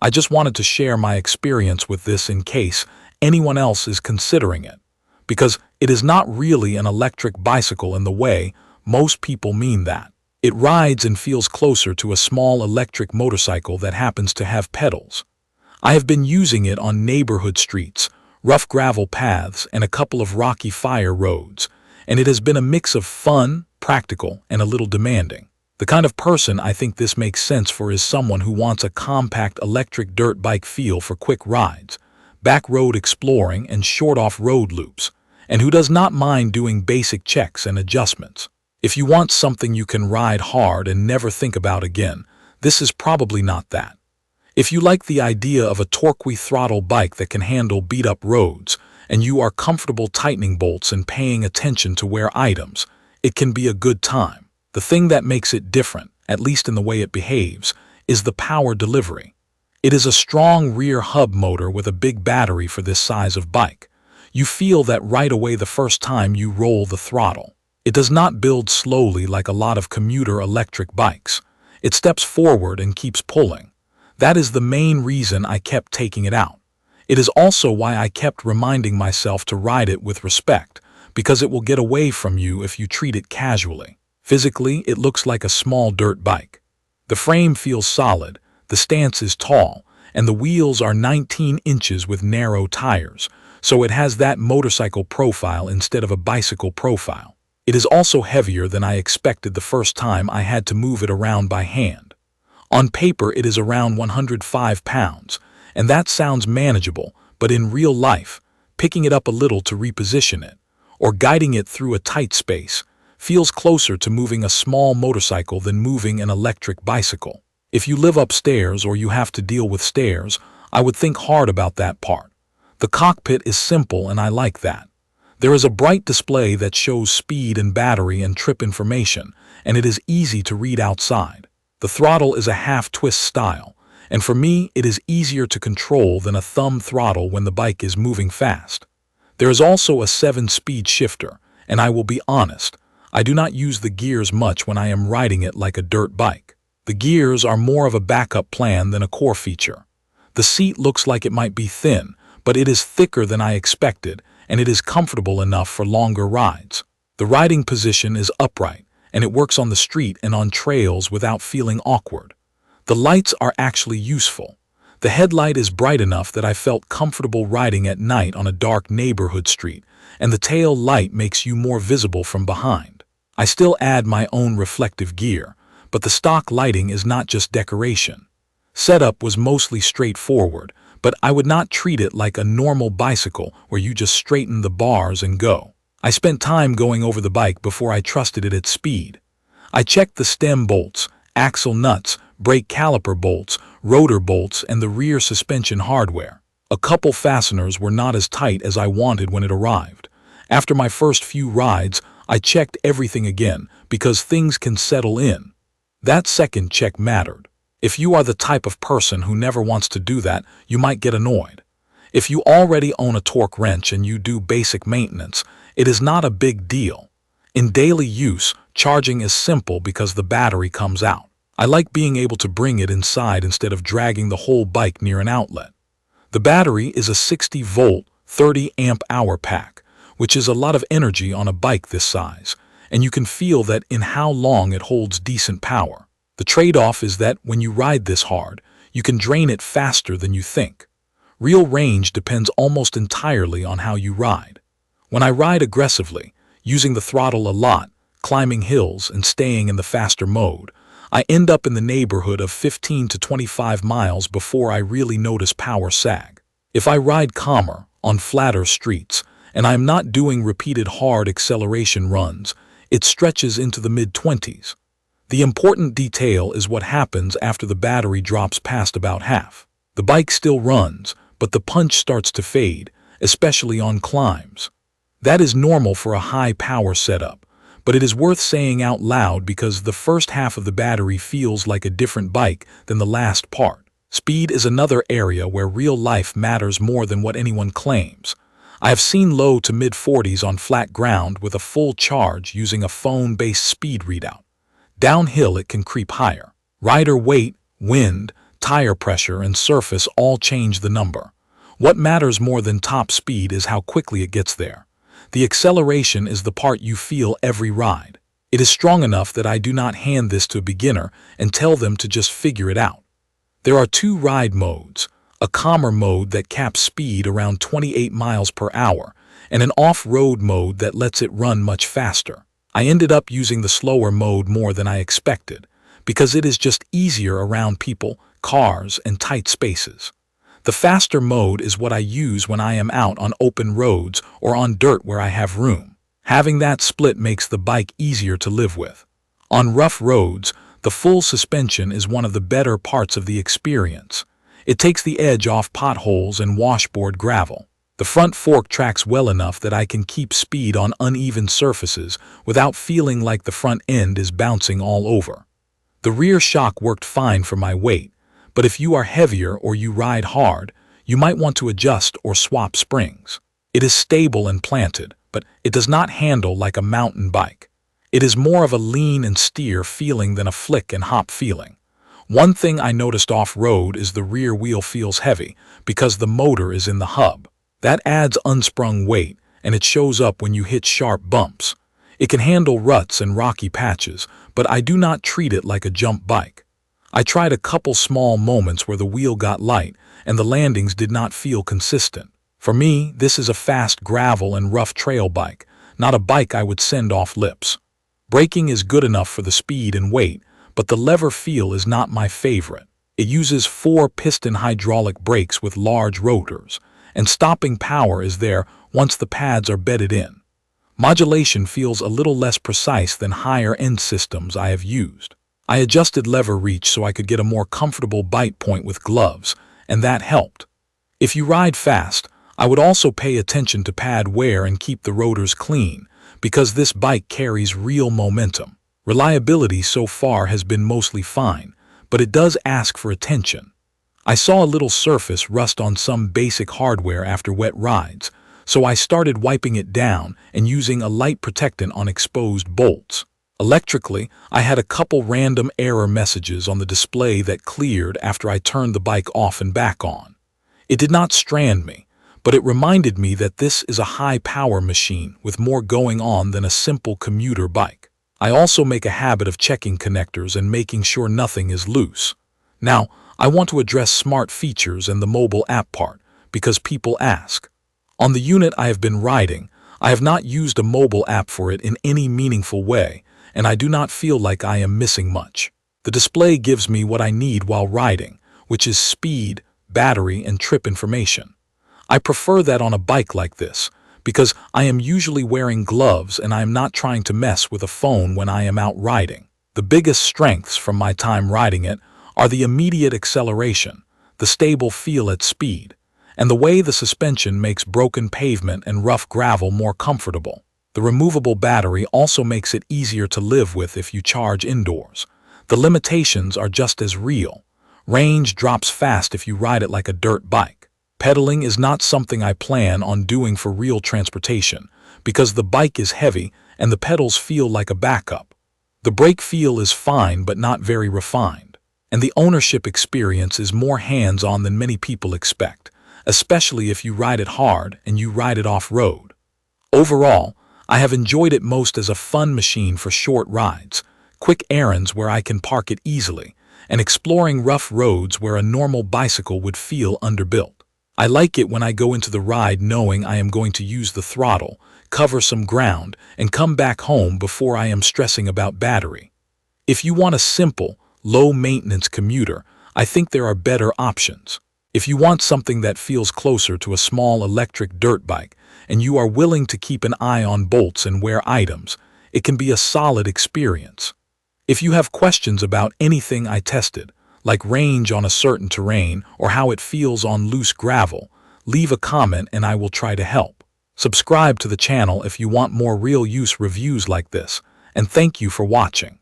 I just wanted to share my experience with this in case anyone else is considering it, because it is not really an electric bicycle in the way most people mean that. It rides and feels closer to a small electric motorcycle that happens to have pedals. I have been using it on neighborhood streets, rough gravel paths, and a couple of rocky fire roads, and it has been a mix of fun, practical, and a little demanding. The kind of person I think this makes sense for is someone who wants a compact electric dirt bike feel for quick rides, back road exploring, and short off-road loops, and who does not mind doing basic checks and adjustments. If you want something you can ride hard and never think about again, this is probably not that. If you like the idea of a torquey throttle bike that can handle beat-up roads, and you are comfortable tightening bolts and paying attention to wear items, it can be a good time. The thing that makes it different, at least in the way it behaves, is the power delivery. It is a strong rear hub motor with a big battery for this size of bike. You feel that right away the first time you roll the throttle. It does not build slowly like a lot of commuter electric bikes. It steps forward and keeps pulling. That is the main reason I kept taking it out. It is also why I kept reminding myself to ride it with respect, because it will get away from you if you treat it casually. Physically, it looks like a small dirt bike. The frame feels solid, the stance is tall, and the wheels are 19 inches with narrow tires, so it has that motorcycle profile instead of a bicycle profile. It is also heavier than I expected the first time I had to move it around by hand. On paper, it is around 105 pounds, and that sounds manageable, but in real life, picking it up a little to reposition it, or guiding it through a tight space, feels closer to moving a small motorcycle than moving an electric bicycle. If you live upstairs or you have to deal with stairs, I would think hard about that part. The cockpit is simple and I like that. There is a bright display that shows speed and battery and trip information, and it is easy to read outside. The throttle is a half-twist style, and for me it is easier to control than a thumb throttle when the bike is moving fast. There is also a 7-speed shifter, and I will be honest, I do not use the gears much when I am riding it like a dirt bike. The gears are more of a backup plan than a core feature. The seat looks like it might be thin, but it is thicker than I expected, and it is comfortable enough for longer rides. The riding position is upright, and it works on the street and on trails without feeling awkward. The lights are actually useful. The headlight is bright enough that I felt comfortable riding at night on a dark neighborhood street, and the tail light makes you more visible from behind. I still add my own reflective gear, but the stock lighting is not just decoration. Setup was mostly straightforward, but I would not treat it like a normal bicycle where you just straighten the bars and go. I spent time going over the bike before I trusted it at speed. I checked the stem bolts, axle nuts, brake caliper bolts, rotor bolts, and the rear suspension hardware. A couple fasteners were not as tight as I wanted when it arrived. After my first few rides, I checked everything again because things can settle in. That second check mattered. If you are the type of person who never wants to do that, you might get annoyed. If you already own a torque wrench and you do basic maintenance, it is not a big deal. In daily use, charging is simple because the battery comes out. I like being able to bring it inside instead of dragging the whole bike near an outlet. The battery is a 60-volt, 30-amp-hour pack, which is a lot of energy on a bike this size, and you can feel that in how long it holds decent power. The trade-off is that when you ride this hard, you can drain it faster than you think. Real range depends almost entirely on how you ride. When I ride aggressively, using the throttle a lot, climbing hills, and staying in the faster mode, I end up in the neighborhood of 15 to 25 miles before I really notice power sag. If I ride calmer, on flatter streets, and I am not doing repeated hard acceleration runs, it stretches into the mid-20s. The important detail is what happens after the battery drops past about half. The bike still runs, but the punch starts to fade, especially on climbs. That is normal for a high-power setup, but it is worth saying out loud because the first half of the battery feels like a different bike than the last part. Speed is another area where real life matters more than what anyone claims. I have seen low to mid-40s on flat ground with a full charge using a phone-based speed readout. Downhill it can creep higher. Rider weight, wind, tire pressure, and surface all change the number. What matters more than top speed is how quickly it gets there. The acceleration is the part you feel every ride. It is strong enough that I do not hand this to a beginner and tell them to just figure it out. There are two ride modes, a calmer mode that caps speed around 28 miles per hour, and an off-road mode that lets it run much faster. I ended up using the slower mode more than I expected, because it is just easier around people, cars, and tight spaces. The faster mode is what I use when I am out on open roads or on dirt where I have room. Having that split makes the bike easier to live with. On rough roads, the full suspension is one of the better parts of the experience. It takes the edge off potholes and washboard gravel. The front fork tracks well enough that I can keep speed on uneven surfaces without feeling like the front end is bouncing all over. The rear shock worked fine for my weight, but if you are heavier or you ride hard, you might want to adjust or swap springs. It is stable and planted, but it does not handle like a mountain bike. It is more of a lean and steer feeling than a flick and hop feeling. One thing I noticed off-road is the rear wheel feels heavy because the motor is in the hub. That adds unsprung weight, and it shows up when you hit sharp bumps. It can handle ruts and rocky patches, but I do not treat it like a jump bike. I tried a couple small moments where the wheel got light and the landings did not feel consistent. For me, this is a fast gravel and rough trail bike, not a bike I would send off lips. Braking is good enough for the speed and weight, but the lever feel is not my favorite. It uses four-piston hydraulic brakes with large rotors, and stopping power is there once the pads are bedded in. Modulation feels a little less precise than higher-end systems I have used. I adjusted lever reach so I could get a more comfortable bite point with gloves, and that helped. If you ride fast, I would also pay attention to pad wear and keep the rotors clean, because this bike carries real momentum. Reliability so far has been mostly fine, but it does ask for attention. I saw a little surface rust on some basic hardware after wet rides, so I started wiping it down and using a light protectant on exposed bolts. Electrically, I had a couple random error messages on the display that cleared after I turned the bike off and back on. It did not strand me, but it reminded me that this is a high-power machine with more going on than a simple commuter bike. I also make a habit of checking connectors and making sure nothing is loose. Now, I want to address smart features and the mobile app part, because people ask. On the unit I have been riding, I have not used a mobile app for it in any meaningful way, and I do not feel like I am missing much. The display gives me what I need while riding, which is speed, battery, and trip information. I prefer that on a bike like this, because I am usually wearing gloves and I am not trying to mess with a phone when I am out riding. The biggest strengths from my time riding it are the immediate acceleration, the stable feel at speed, and the way the suspension makes broken pavement and rough gravel more comfortable. The removable battery also makes it easier to live with if you charge indoors. The limitations are just as real. Range drops fast if you ride it like a dirt bike. Pedaling is not something I plan on doing for real transportation, because the bike is heavy and the pedals feel like a backup. The brake feel is fine but not very refined, and the ownership experience is more hands-on than many people expect, especially if you ride it hard and you ride it off-road. Overall, I have enjoyed it most as a fun machine for short rides, quick errands where I can park it easily, and exploring rough roads where a normal bicycle would feel underbuilt. I like it when I go into the ride knowing I am going to use the throttle, cover some ground, and come back home before I am stressing about battery. If you want a simple, low-maintenance commuter, I think there are better options. If you want something that feels closer to a small electric dirt bike, and you are willing to keep an eye on bolts and wear items, it can be a solid experience. If you have questions about anything I tested, like range on a certain terrain or how it feels on loose gravel, leave a comment and I will try to help. Subscribe to the channel if you want more real-use reviews like this, and thank you for watching.